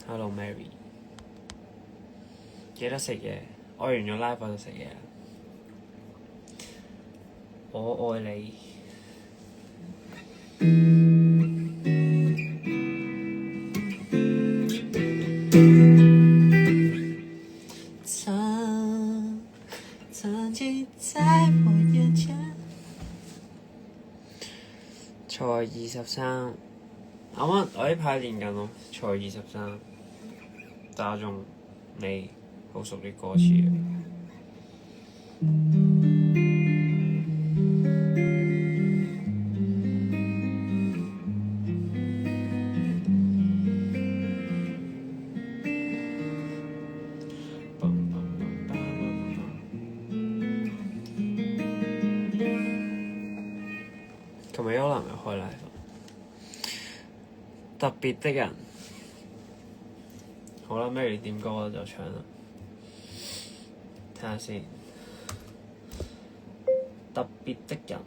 Hello Mary， 記得食嘢，愛完咗 live 就食嘢。我愛你。曾經在我眼前。賽23，啱啱我呢排練緊咯，賽23，打中你好熟啲歌詞嘅。琴日優男又開 live，特別的人。好啦 ，Mary 點歌我就唱啦，睇下先。特別的人，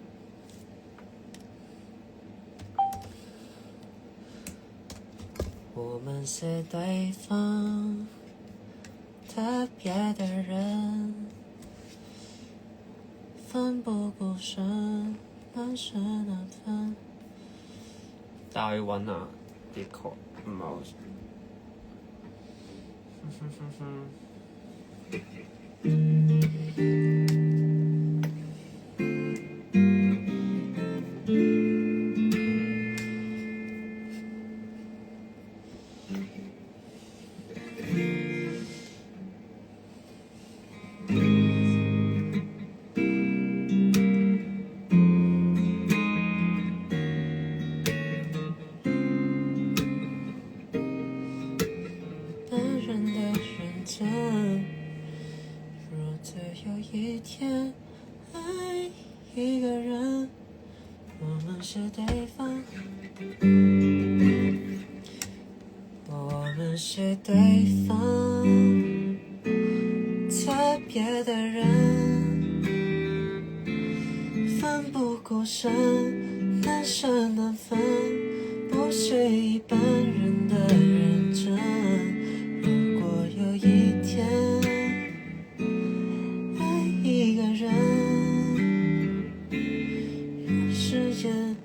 我們是對方特別的人，奮不顧身，難捨難分。但我要揾下啲曲，唔係好。是對方特別的人，奮不顧身，難捨難分，不是一般人的認真。如果有一天愛一個人，讓時間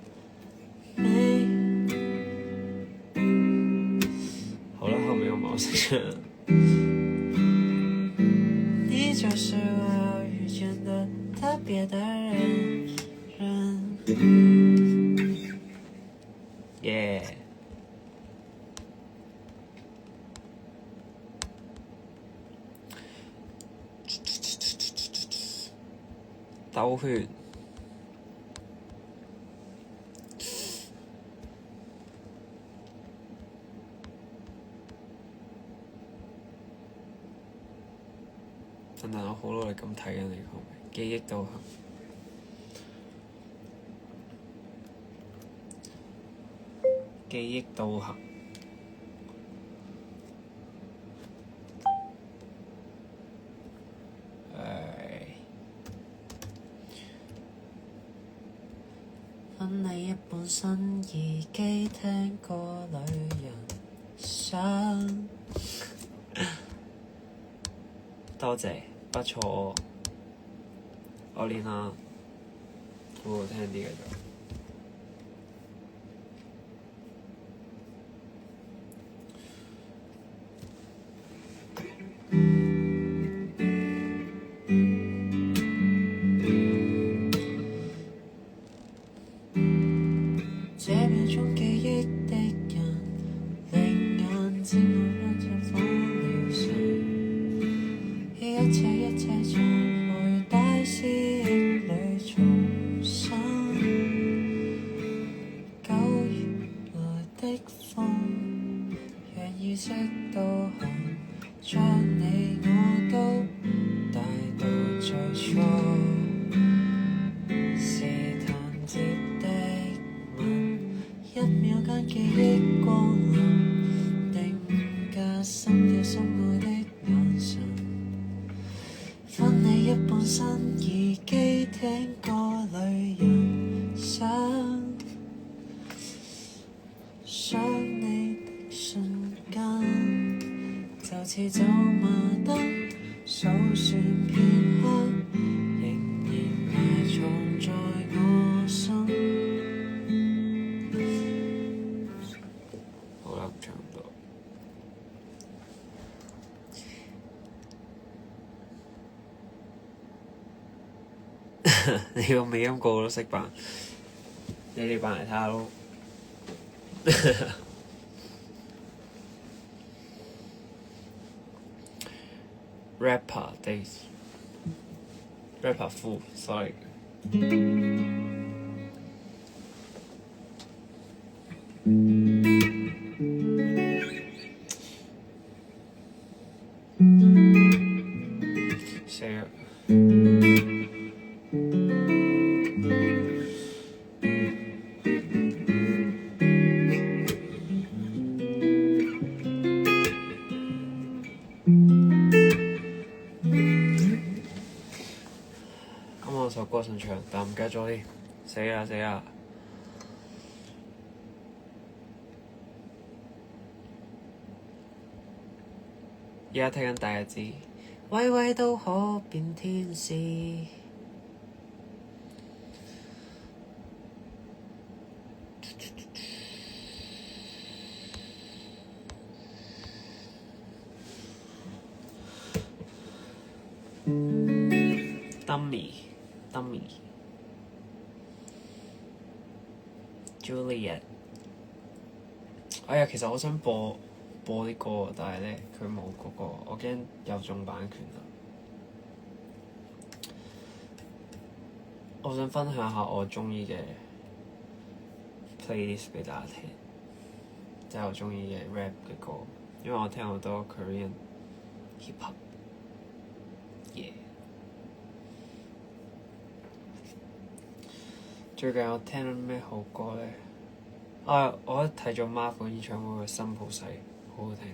我識唱。你就是我要遇見的特別的人。耶！兜圈。但我好努力咁睇緊你個名，記憶導航。記憶導航。分你一半新耳機，聽歌女人聲。多謝。不錯，我練下好好聽啲嘅就。這秒鐘記憶的人，令眼睛看着風流神，一切將會大思憶裏重生。9月來的風，讓意識導航，將你我都帶到最初。是彈接的吻，一秒間記憶光臨，定格心跳心愛的眼神。分你一半新耳機，聽歌裏人聲。次走馬燈，數算片刻，仍然埋藏在我心。好啦，差唔多。你個尾音個個都識扮，你哋扮嚟睇下咯。Rapper days, rapper fool, sorry. 死啦！首歌想唱，但唔記得咗添，死啦死啦！而家聽緊第一支，位位都可變天使。Dummy Juliet， 哎呀，其實我想播啲歌，但係咧佢冇嗰個，我驚有中版權啊！我想分享下我鍾意嘅 playlist 俾大家聽，即係我鍾意嘅 rap 嘅歌，因為我聽好多 Korean hip hop。Yeah。最近我聽到咩好歌咧？我睇咗 Marvel 演唱會嘅《心抱逝》，好好聽。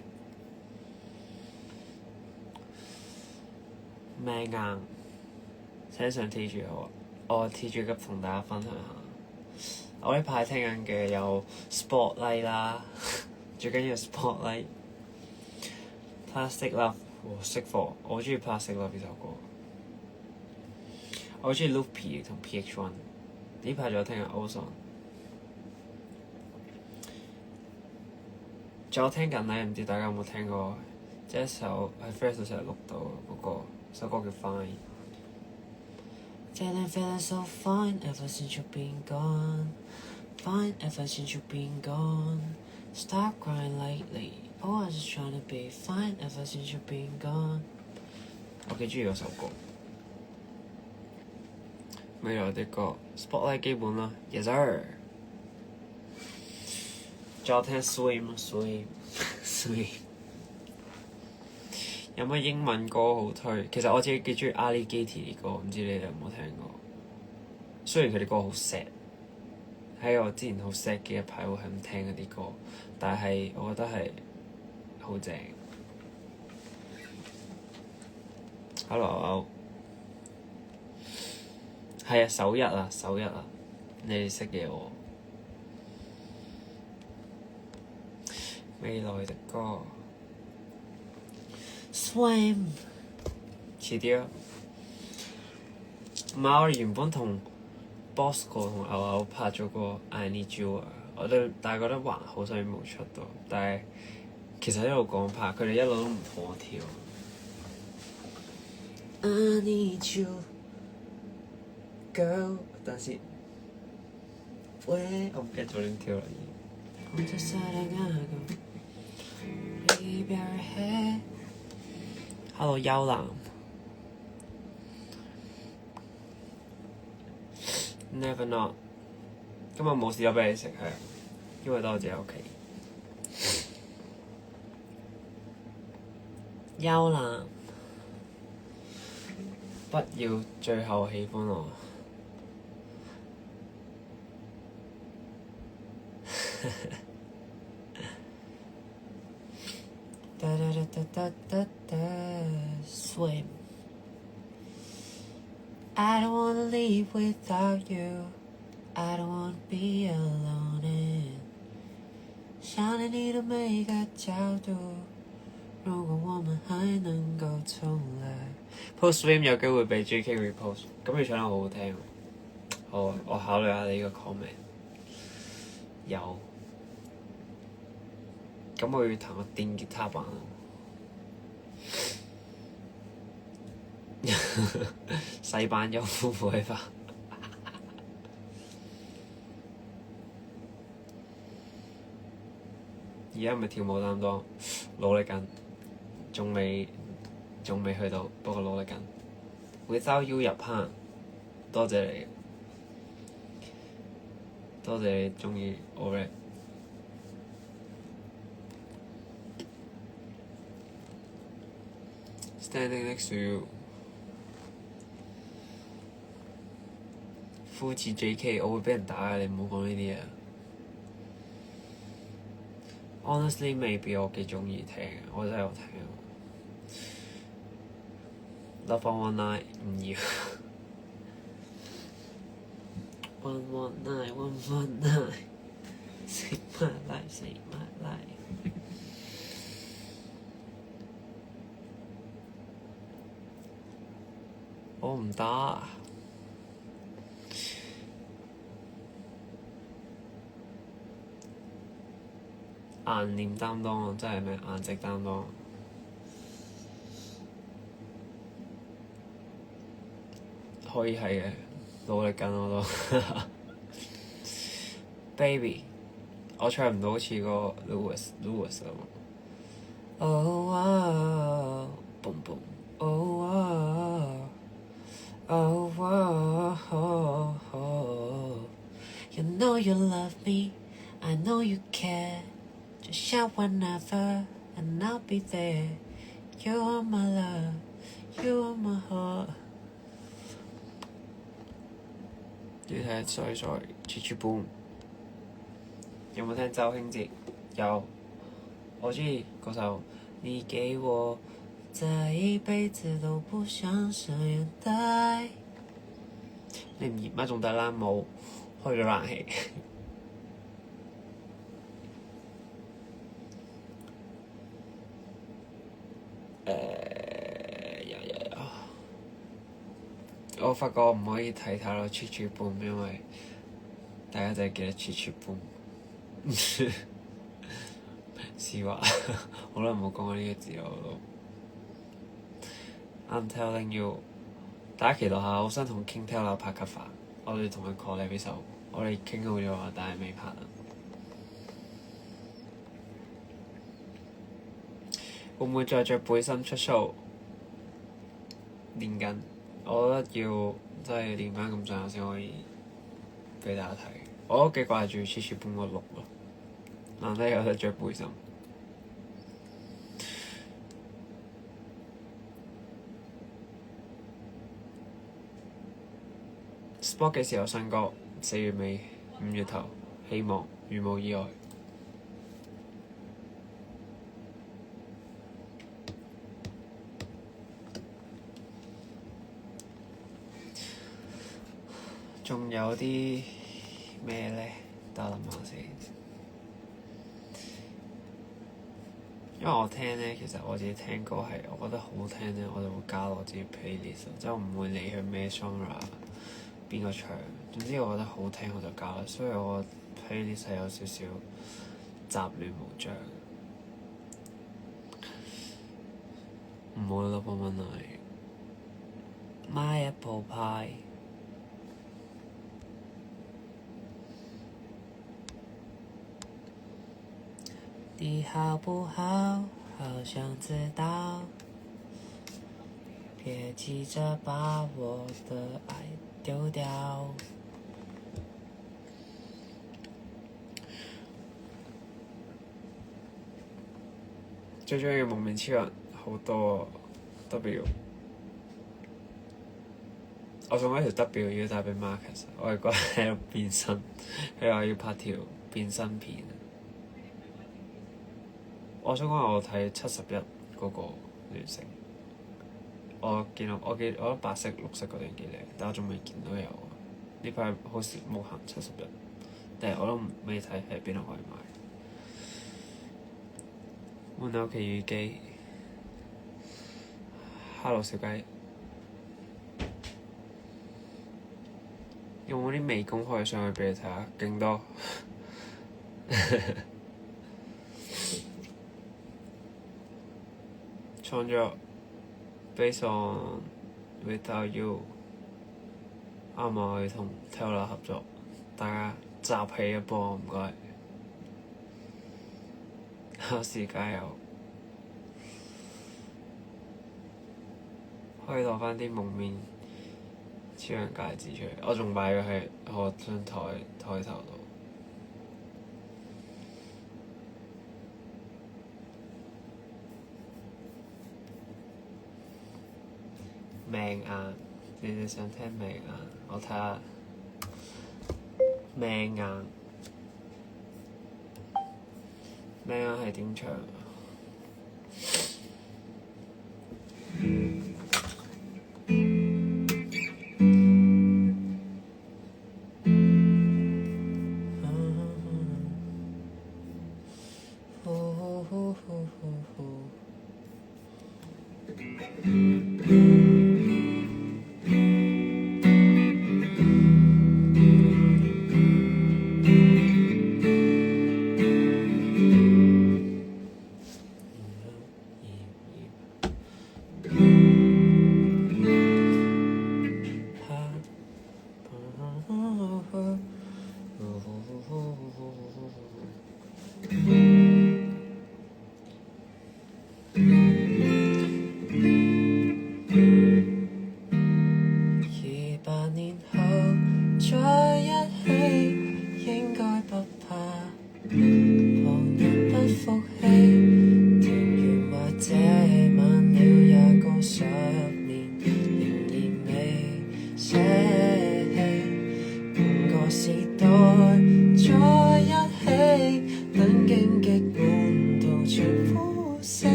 命硬，寫上 T G 我 T G 急同大家分享下。我呢排聽緊嘅有 Spotlight 啦，最緊要 Spotlight。Plastic Love 和識貨，我好中意 Plastic Love 呢首歌。我好中意 Loopy 同 PH1。呢排仲有聽緊 Ozone， 仲有聽緊咧，唔知大家有冇聽過？即係一首喺 Fresh 成日錄到嗰個首歌叫 Fine。Feeling so fine ever since you've been gone, fine ever since you've been gone. Stop crying lately, oh I was just trying to be fine ever since you've been gone。我幾中意嗰首歌。未來的歌 Spotlight 基本啦 ，Yes sir。仲有聽 Swim。有乜英文歌好推？其實我自己幾中意 Alligator 啲歌，唔知你哋有冇聽過？雖然佢啲歌好 sad，喺我之前好 sad 嘅一排會係咁聽嗰啲歌，但係我覺得係好正。Hello。係啊，首日啊，你哋識嘅我。未來的歌 Swim， 遲啲啊。唔係，我原本同 Bosco 同牛牛拍咗個 I Need You 啊，但係覺得還好，所以冇出到。但係其實一路講拍，佢哋一路都唔同我跳。I need you。Girl， 等先，喂，我唔記得咗點跳啦已經。Hello， 幽蘭 ，Never Not， 今日冇試咗俾你食係，因為得我自己屋企。幽蘭，不要最後喜歡我。Swim. I don't wanna leave without you. I don't wanna be alone. 想你的每個角度，如果我們還能夠重來。Post Swim 有機會被 JK repost， 咁佢唱得好好聽。好，我考慮下你呢個 comment。有。咁我要彈個電吉他版。細版又唔會吧？而家咪跳舞擔當，努力緊，仲未去到，不過努力緊。Without You 入坑，多謝你，多謝你鍾意我 rap。Standing next to you， 膚似 JK， 我會俾人打嘅，你唔好講呢啲嘢。Honestly， maybe 我幾鍾意聽，我真係有聽。Love on One Night 唔要。One One Night，Save my life，Save my life。我唔打。顏臉擔當真係咩？顏值擔當。可以係嘅，努力緊我都。Baby， 我唱唔到好似個 Louis 咁。Oh wow， boom boom。Oh wow， oh wow， oh oh。 You know you love me， I know you care。Just shout whenever and I'll be there. You are my love, you are my heart。 你睇sorry Chichi Boom。 有冇聽周興哲？有，我中意嗰首。你給我這一輩子都不想這樣待。你唔熱咩？仲得啦，冇開咗冷氣。我發覺我唔可以睇太多 Chichi Boom， 因為大家就係記得 Chichi Boom。是話，好耐冇講過呢個字我都。I'm telling you， 大家期待下，好想同 King Taylor 拍 cover， 我哋同佢 call 呢首，我哋傾好咗話，但係未拍啊。會唔會再着背心出 show？ 練緊，我覺得要真係練翻咁上下先可以俾大家睇。我都幾掛住 Chichi Boom 個 look 咯，難得有得着背心。Spot 幾時有新歌？4月尾5月頭，希望如無意外。仲有啲咩咧？等我諗下先。因為我聽咧，其實我自己聽歌係，我覺得好聽咧，我就會加落自己 playlist， 即係我唔會理佢咩 genre， 邊個唱，總之我覺得好聽我就加啦。所以我 playlist 係有少少雜亂無章。唔好啦，幫幫你。My Apple Pie。你好不好？好想知道。別急着把我的愛丟掉。最中意蒙面超人好多 W。我送咗條 W 要帶俾 Marcus， 我係覺得喺度變身，佢話要拍條變身片。我想講我睇71嗰個聯成，我見到我覺得白色、綠色嗰段幾靚，但我仲未見到有。呢排好似冇行71，但係我都未睇喺邊度可以買。換樓奇遇記， Hello 小雞，有冇啲未公開上去畀你睇下？勁多。創作 Based on Without You， 啱啱可以同 Taylor 合作，大家集氣一波，唔該。考試加油！可以攞返啲蒙面超人戒指出嚟，我仲擺咗喺我張台頭度。命硬，你哋想聽命硬？我睇下命硬，命硬係點唱啊？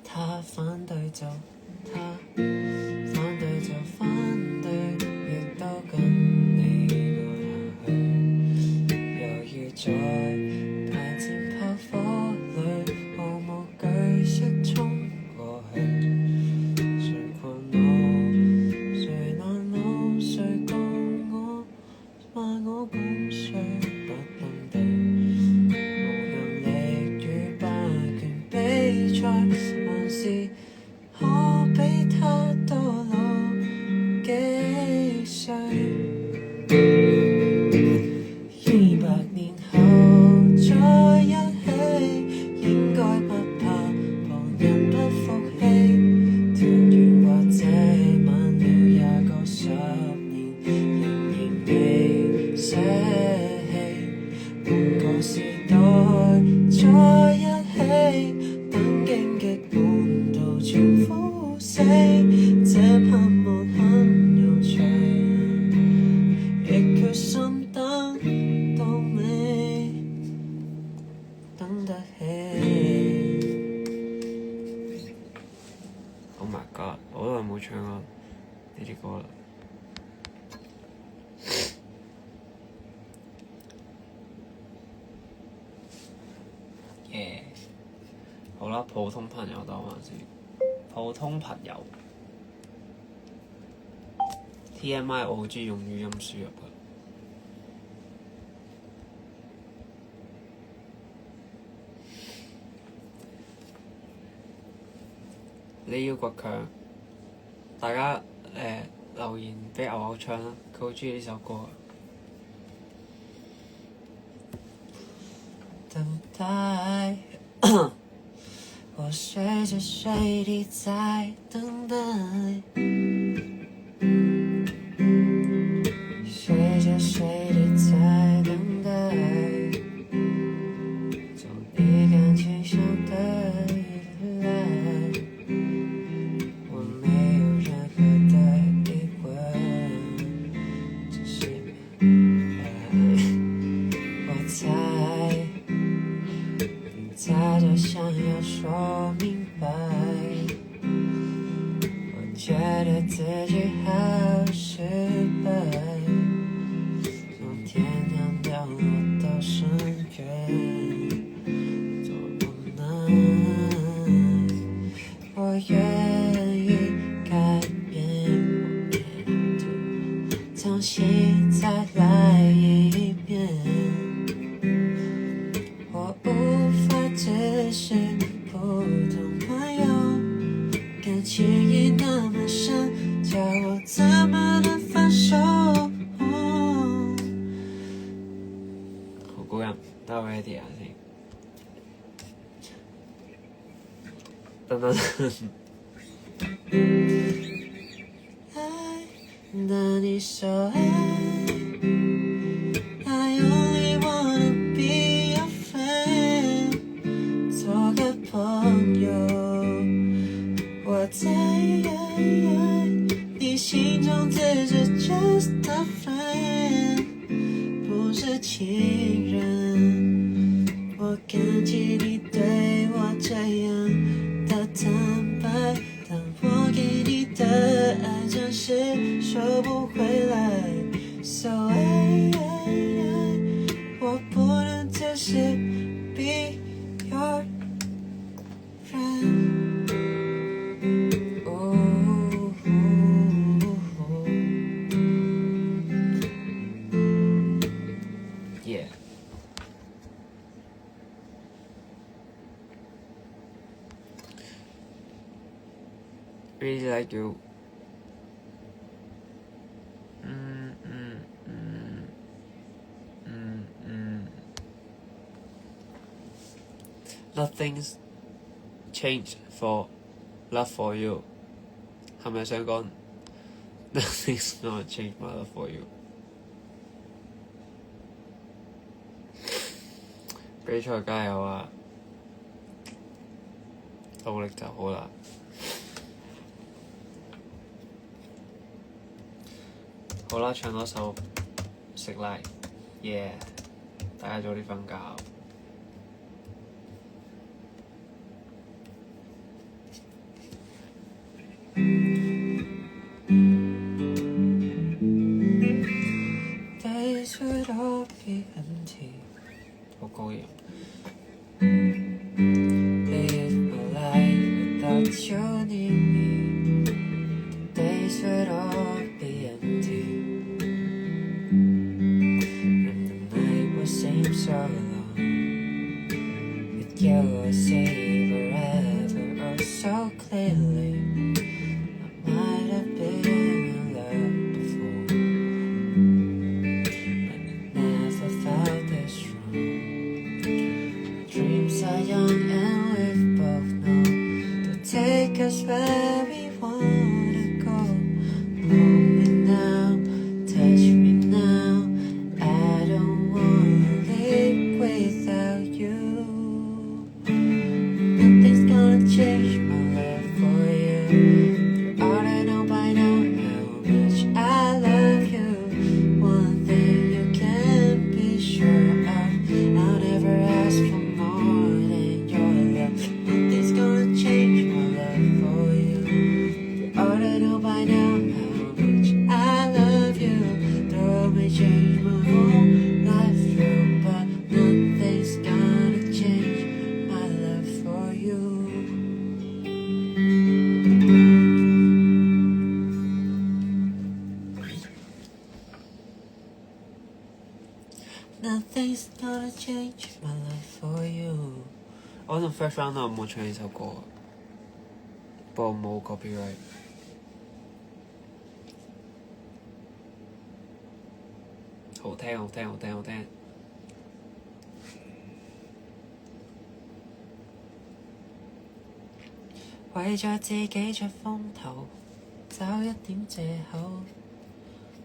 他反對就他，反對就反對，亦都跟你愛下去。猶豫在大戰炮火裏，毫無懼色衝過去。誰狂怒，誰難怒，誰共我，話我共誰不登對。無能力與霸權比賽。是可比他多老幾歲？200年後再一起，應該不怕旁人不服氣。團圓或者晚了20年，仍然未捨棄。換個時代再一起，等荊棘滿途全枯死，這盼望很悠長，亦決心等到尾，等得起。Oh my god！ 我都係冇唱過呢啲歌啦。Yeah。好啦，普通朋友當還是普通朋友 TMI 我好鍾意用語音輸入嘅。你要倔強，大家留言俾牛牛唱啦，佢好鍾意呢首歌。等待我隨着水滴在等待，隨着水滴在等待，從你感情上的依賴，我沒有任何的疑問，只是我猜，他就想要說觉得自己好失败，从天堂掉落到深渊，做不能。我愿意改变，我 can do， 重新再来一遍。我无法只是普通朋友，感情已那么深，叫我怎么能放手？好高音，等我 ready 下先。等等。那你说爱 I only wanna be your friend， 做个朋友，我在你心中只是 just a friend， 不是情人。我感激你对我这样的坦白，但我给你的爱暂时收不回来。So我不能只是 be your friend。Yeah。Really like you. Nothing's changed for love for you， 係咪想講 Nothing's gonna change my love for you？ 比賽加油啊！努力就好啦。好啦，唱多首食奶，yeah， 大家早啲瞓覺。Days would all be empty， 好高音。Live my life without you near me， the days would all be empty。Seems so long with you, I see forever oh so clearly. I might have been in love before, but I never felt this strong. Dreams are young and we both know they'll take us where we wanna go. Hold me now, touch me now, I don't wanna live without you. Nothing's gonna change my love for you. You ought to know by now how much I love you. One thing you can be sure of, I'll never ask for more than your love. Nothing's gonna change my love for you. You ought to know by now how much I love you. Though it may change my whole life through, but nothing's gonna change my love for you. Nothing's gonna change my love for you。 我同 First Round 有冇唱呢首歌啊？不過冇 copyright。好聽，好聽，好聽，好聽。為咗自己出風頭，找一點藉口，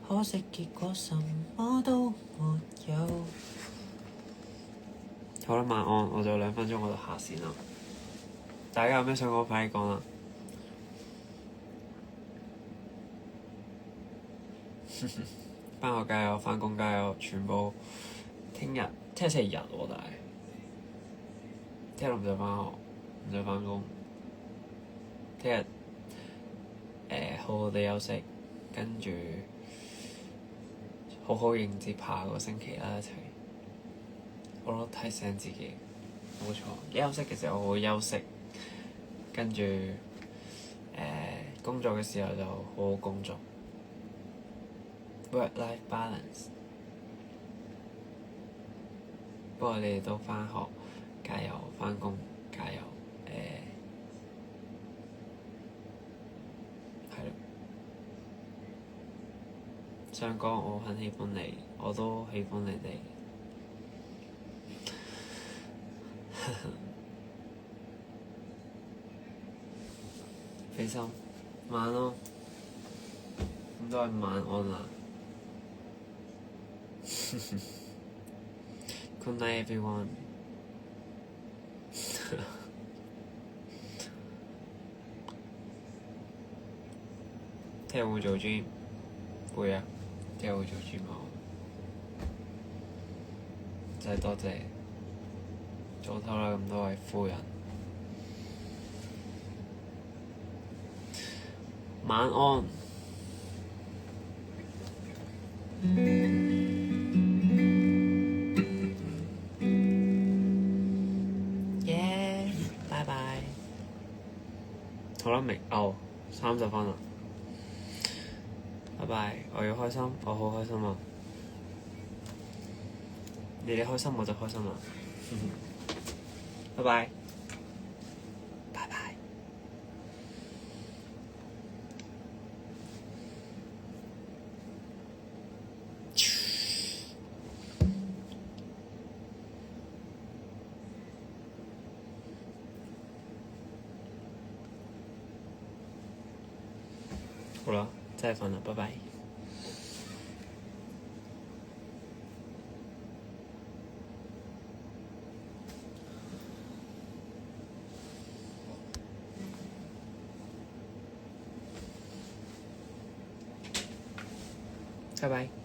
可惜結果什麼都沒有。好啦，晚安，我仲有2分鐘我就下線啦。大家有咩想講，快啲講啦！返學加油，返工加油，全部聽日星期日喎，但係聽日唔使返學，唔使返工。聽日好好地休息，跟住好好迎接下個星期啦，一齊。我都提醒自己，冇錯，休息嘅時候好好休息，跟住工作嘅時候就好好工作。Work-life balance。不過你哋都返學，加油；返工，加油。係咯。想講我很喜歡你，我都喜歡你哋。肥心，晚安咯。咁都係晚安啦。Good night, everyone 。聽日會做 gym？ 會啊，聽日會做 gym 啊。真係多謝早唞啦，咁多位夫人。晚安。耶！拜拜。好啦，未30分啦。拜拜，我要開心，我好開心啊！你哋開心我就開心啦。拜拜。拜拜。好啦，真係瞓啦，拜拜。拜拜。